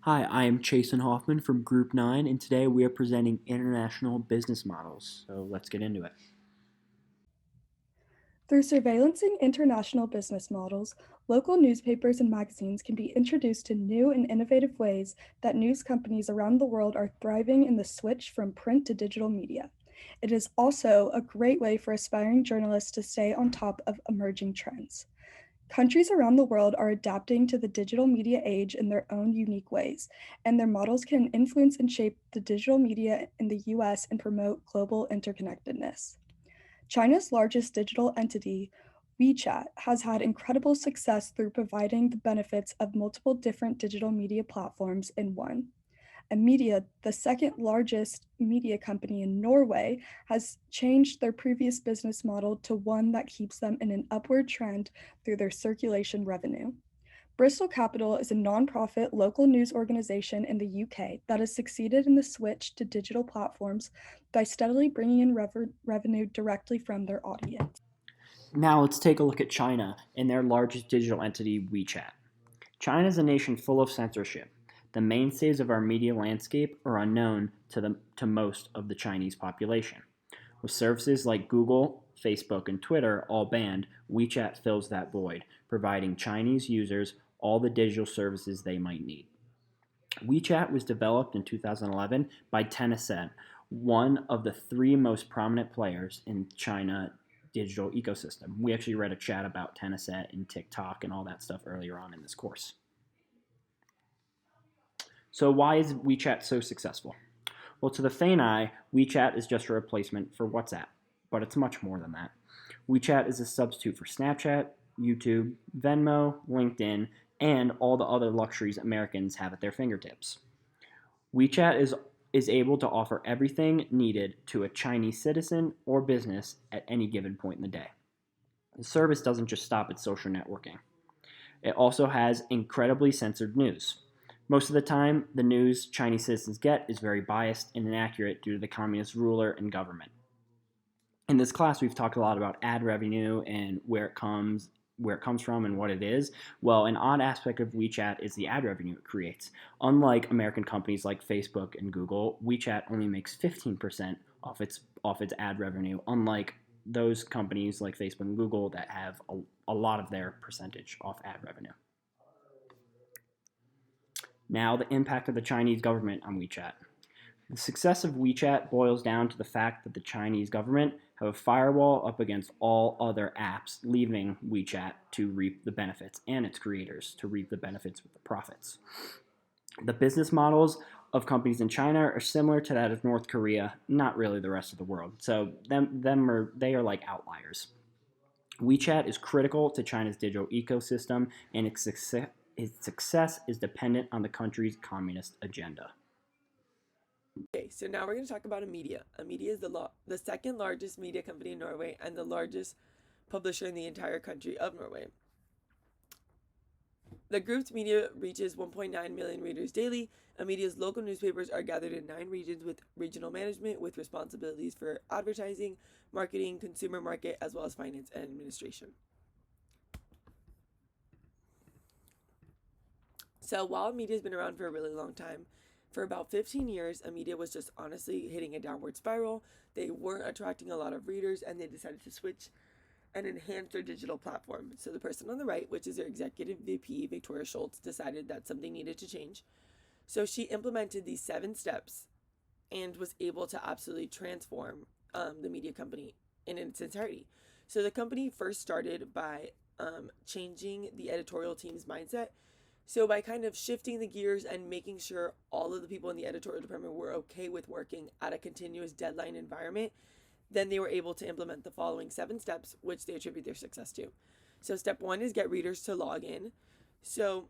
Hi, I am Chasen Hoffman from Group 9, and today we are presenting international business models. So let's get into it. Through surveillancing international business models, local newspapers and magazines can be introduced to new and innovative ways that news companies around the world are thriving in the switch from print to digital media. It is also a great way for aspiring journalists to stay on top of emerging trends. Countries around the world are adapting to the digital media age in their own unique ways, and their models can influence and shape the digital media in the US and promote global interconnectedness. China's largest digital entity, WeChat, has had incredible success through providing the benefits of multiple different digital media platforms in one. And Media, the second largest media company in Norway, has changed their previous business model to one that keeps them in an upward trend through their circulation revenue. Bristol Capital is a nonprofit local news organization in the UK that has succeeded in the switch to digital platforms by steadily bringing in revenue directly from their audience. Now let's take a look at China and their largest digital entity, WeChat. China is a nation full of censorship. The mainstays of our media landscape are unknown to most of the Chinese population. With services like Google, Facebook, and Twitter all banned, WeChat fills that void, providing Chinese users all the digital services they might need. WeChat was developed in 2011 by Tencent, one of the three most prominent players in China digital ecosystem. We actually read a chat about Tencent and TikTok and all that stuff earlier on in this course. So why is WeChat so successful? Well, to the faint eye, WeChat is just a replacement for WhatsApp, but it's much more than that. WeChat is a substitute for Snapchat, YouTube, Venmo, LinkedIn, and all the other luxuries Americans have at their fingertips. WeChat is able to offer everything needed to a Chinese citizen or business at any given point in the day. The service doesn't just stop at social networking. It also has incredibly censored news. Most of the time, the news Chinese citizens get is very biased and inaccurate due to the communist ruler and government. In this class, we've talked a lot about ad revenue and where it comes from and what it is. Well, an odd aspect of WeChat is the ad revenue it creates. Unlike American companies like Facebook and Google, WeChat only makes 15% off its ad revenue, unlike those companies like Facebook and Google that have a lot of their percentage off ad revenue. Now, the impact of the Chinese government on WeChat. The success of WeChat boils down to the fact that the Chinese government have a firewall up against all other apps, leaving WeChat to reap the benefits and its creators to reap the benefits with the profits. The business models of companies in China are similar to that of North Korea, not really the rest of the world. So they are like outliers. WeChat is critical to China's digital ecosystem, and its success is dependent on the country's communist agenda. Okay, so now we're going to talk about Amedia. Amedia is the second largest media company in Norway and the largest publisher in the entire country of Norway. The group's media reaches 1.9 million readers daily. Amedia's local newspapers are gathered in 9 regions with regional management with responsibilities for advertising, marketing, consumer market, as well as finance and administration. So while Amedia has been around for a really long time, for about 15 years, Amedia was just honestly hitting a downward spiral. They weren't attracting a lot of readers, and they decided to switch and enhance their digital platform. So the person on the right, which is their executive VP, Victoria Schultz, decided that something needed to change. So she implemented these 7 steps and was able to absolutely transform the media company in its entirety. So the company first started by changing the editorial team's mindset. So by kind of shifting the gears and making sure all of the people in the editorial department were okay with working at a continuous deadline environment, then they were able to implement the following 7 steps, which they attribute their success to. So step 1 is get readers to log in. So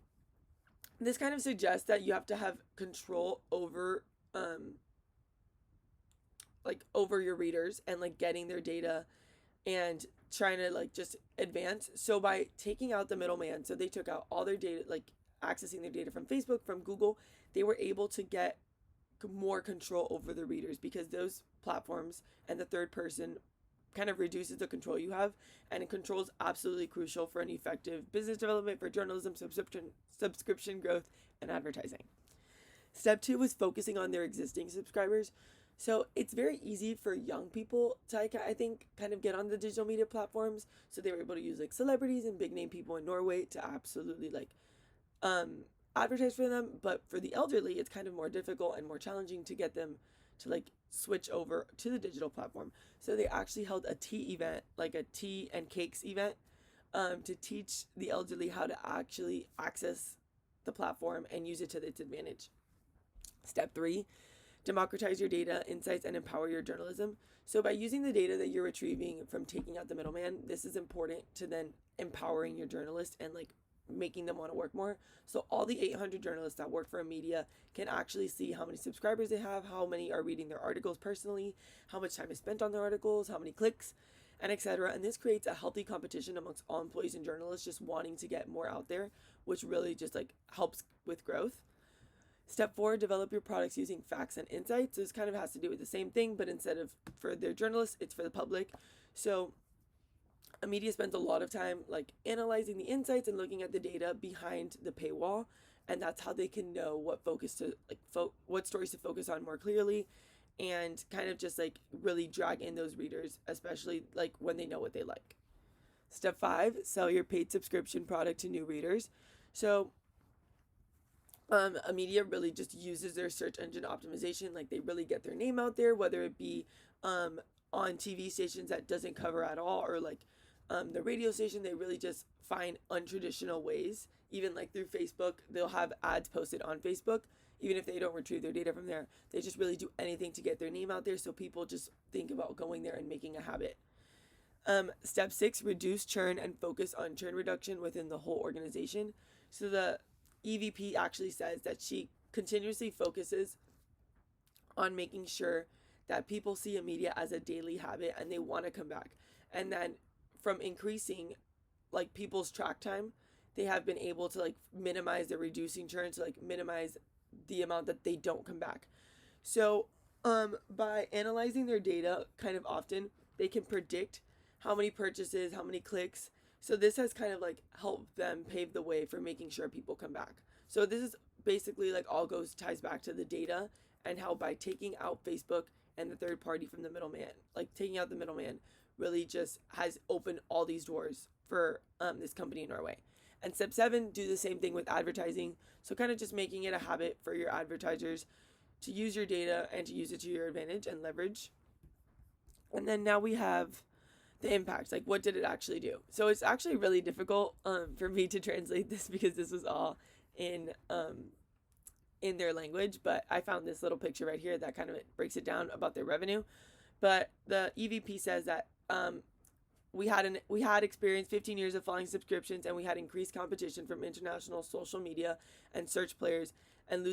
this kind of suggests that you have to have control over over your readers and like getting their data and trying to like just advance. So by taking out the middleman, so they took out all their data, like accessing their data from Facebook, from Google, they were able to get more control over the readers because those platforms and the third person kind of reduces the control you have, and control is absolutely crucial for an effective business development, for journalism, subscription growth, and advertising. Step 2 was focusing on their existing subscribers. So it's very easy for young people to, I think, kind of get on the digital media platforms. So they were able to use like celebrities and big name people in Norway to absolutely like um, advertise for them. But for the elderly, it's kind of more difficult and more challenging to get them to like switch over to the digital platform. So they actually held a tea event, like a tea and cakes event, to teach the elderly how to actually access the platform and use it to its advantage. Step 3, democratize your data, insights, and empower your journalism. So by using the data that you're retrieving from taking out the middleman, this is important to then empowering your journalists and like making them want to work more. So all the 800 journalists that work for a media can actually see how many subscribers they have, how many are reading their articles personally, how much time is spent on their articles, how many clicks, and etc. And this creates a healthy competition amongst all employees and journalists just wanting to get more out there, which really just like helps with growth. Step 4, develop your products using facts and insights. So this kind of has to do with the same thing, but instead of for their journalists, it's for the public. So a media spends a lot of time like analyzing the insights and looking at the data behind the paywall, and that's how they can know what focus to like what stories to focus on more clearly, and kind of just like really drag in those readers, especially like when they know what they like. Step 5, sell your paid subscription product to new readers. So a media really just uses their search engine optimization. Like they really get their name out there, whether it be on TV stations that doesn't cover at all, or like the radio station. They really just find untraditional ways. Even like through Facebook, they'll have ads posted on Facebook, even if they don't retrieve their data from there. They just really do anything to get their name out there, so people just think about going there and making a habit. Step 6, reduce churn and focus on churn reduction within the whole organization. So the EVP actually says that she continuously focuses on making sure that people see a media as a daily habit and they want to come back. And then from increasing like people's track time, they have been able to like minimize the reducing churn, to like minimize the amount that they don't come back. So by analyzing their data kind of often, they can predict how many purchases, how many clicks. So this has kind of like helped them pave the way for making sure people come back. So this is basically like ties back to the data, and how by taking out Facebook and the third party from the middleman, like taking out the middleman, really just has opened all these doors for this company in Norway. And step 7, do the same thing with advertising. So kind of just making it a habit for your advertisers to use your data and to use it to your advantage and leverage. And then now we have the impact, like what did it actually do? So it's actually really difficult for me to translate this because this was all in their language, but I found this little picture right here that kind of breaks it down about their revenue. But the EVP says that we had experienced 15 years of falling subscriptions, and we had increased competition from international social media and search players, and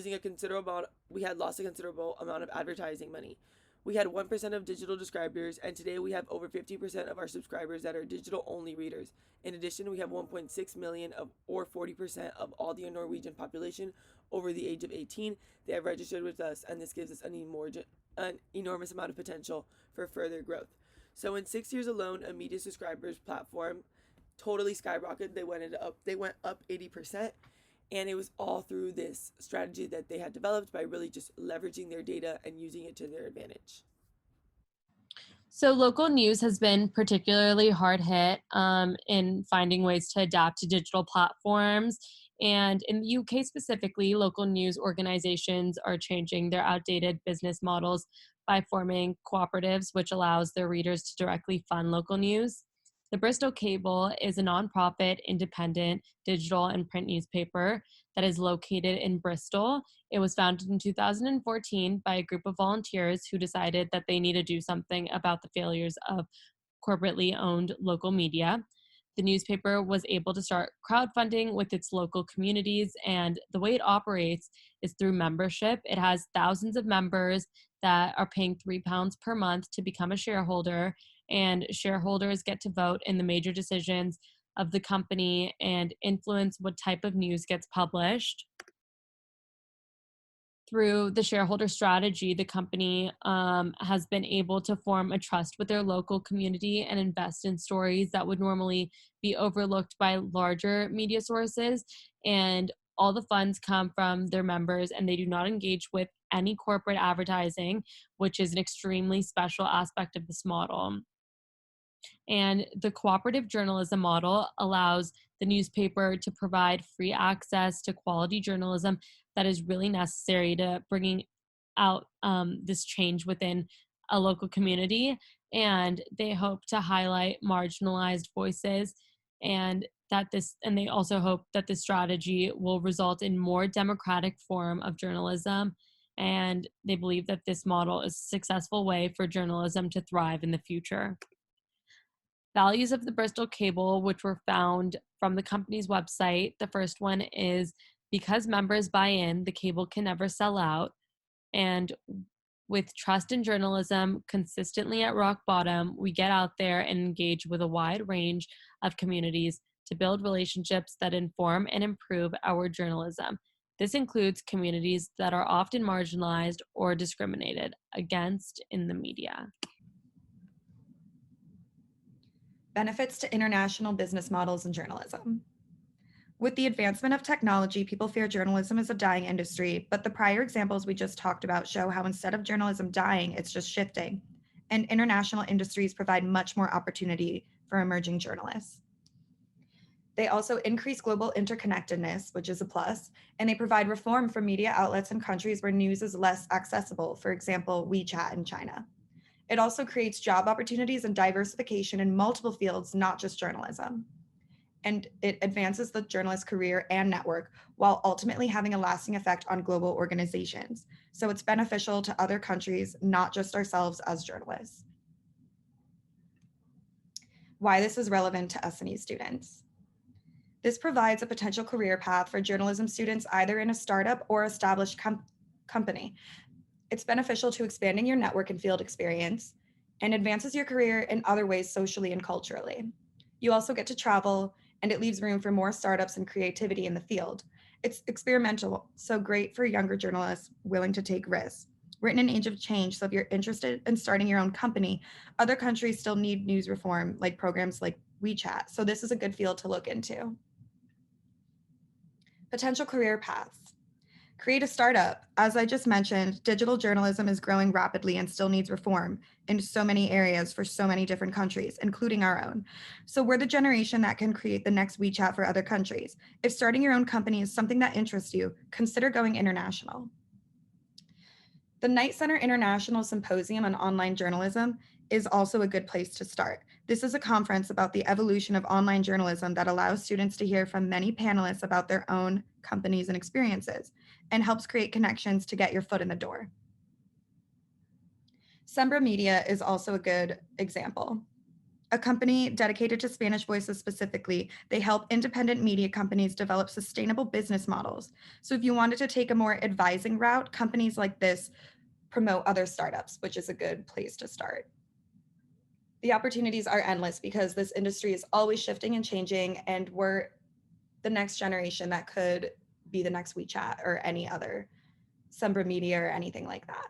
we had lost a considerable amount of advertising money. We had 1% of digital subscribers, and today we have over 50% of our subscribers that are digital-only readers. In addition, we have 1.6 million or 40% of all the Norwegian population over the age of 18. They have registered with us, and this gives us an enormous amount of potential for further growth. So in 6 years alone, a media subscribers platform totally skyrocketed. They went up 80%. And it was all through this strategy that they had developed by really just leveraging their data and using it to their advantage. So local news has been particularly hard hit in finding ways to adapt to digital platforms. And in the UK specifically, local news organizations are changing their outdated business models by forming cooperatives, which allows their readers to directly fund local news. The Bristol Cable is a nonprofit, independent, digital and print newspaper that is located in Bristol. It was founded in 2014 by a group of volunteers who decided that they need to do something about the failures of corporately owned local media. The newspaper was able to start crowdfunding with its local communities, and the way it operates is through membership. It has thousands of members that are paying £3 per month to become a shareholder, and shareholders get to vote in the major decisions of the company and influence what type of news gets published. Through the shareholder strategy, the company has been able to form a trust with their local community and invest in stories that would normally be overlooked by larger media sources. And All the funds come from their members, and they do not engage with any corporate advertising, which is an extremely special aspect of this model. And the cooperative journalism model allows the newspaper to provide free access to quality journalism that is really necessary to bringing out this change within a local community. And they hope to highlight marginalized voices, and they also hope that this strategy will result in more democratic form of journalism. And they believe that this model is a successful way for journalism to thrive in the future. Values of the Bristol Cable, which were found from the company's website. The first one is, because members buy in, the cable can never sell out. And with trust in journalism consistently at rock bottom, we get out there and engage with a wide range of communities to build relationships that inform and improve our journalism. This includes communities that are often marginalized or discriminated against in the media. Benefits to international business models and journalism. With the advancement of technology, people fear journalism is a dying industry, but the prior examples we just talked about show how instead of journalism dying, it's just shifting, and international industries provide much more opportunity for emerging journalists. They also increase global interconnectedness, which is a plus, and they provide reform for media outlets in countries where news is less accessible, for example, WeChat in China. It also creates job opportunities and diversification in multiple fields, not just journalism. And it advances the journalist's career and network while ultimately having a lasting effect on global organizations. So it's beneficial to other countries, not just ourselves as journalists. Why this is relevant to S&E students. This provides a potential career path for journalism students either in a startup or established company. It's beneficial to expanding your network and field experience, and advances your career in other ways socially and culturally. You also get to travel, and it leaves room for more startups and creativity in the field. It's experimental, so great for younger journalists willing to take risks. We're in an age of change, so if you're interested in starting your own company, other countries still need news reform, like programs like WeChat, so this is a good field to look into. Potential career paths. Create a startup. As I just mentioned, digital journalism is growing rapidly and still needs reform in so many areas for so many different countries, including our own. So we're the generation that can create the next WeChat for other countries. If starting your own company is something that interests you, consider going international. The Knight Center International Symposium on Online Journalism is also a good place to start. This is a conference about the evolution of online journalism that allows students to hear from many panelists about their own companies and experiences, and helps create connections to get your foot in the door. Sembra Media is also a good example. A company dedicated to Spanish voices specifically, they help independent media companies develop sustainable business models. So if you wanted to take a more advising route, companies like this promote other startups, which is a good place to start. The opportunities are endless because this industry is always shifting and changing, and we're the next generation that could be the next WeChat or any other Sembra Media or anything like that.